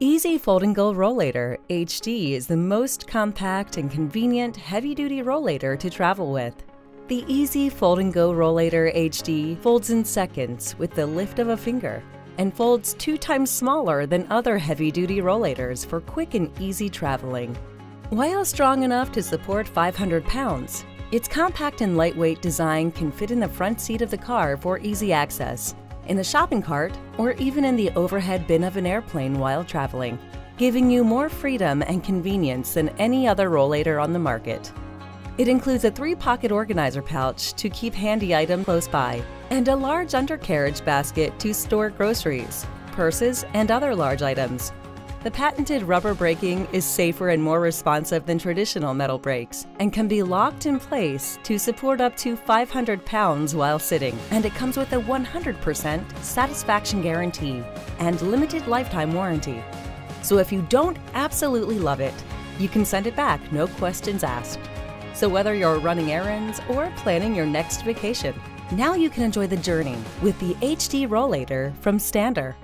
Easy Fold and Go Rollator HD is the most compact and convenient heavy-duty rollator to travel with. The Easy Fold and Go Rollator HD folds in seconds with the lift of a finger and folds 2 times smaller than other heavy-duty rollators for quick and easy traveling. While strong enough to support 500 pounds, its compact and lightweight design can fit in the front seat of the car for easy access, in the shopping cart, or even in the overhead bin of an airplane while traveling, giving you more freedom and convenience than any other rollator on the market. It includes a 3-pocket organizer pouch to keep handy items close by, and a large undercarriage basket to store groceries, purses, and other large items. The patented rubber braking is safer and more responsive than traditional metal brakes and can be locked in place to support up to 500 pounds while sitting. And it comes with a 100% satisfaction guarantee and limited lifetime warranty. So if you don't absolutely love it, you can send it back, no questions asked. So whether you're running errands or planning your next vacation, now you can enjoy the journey with the HD Rollator from Stander.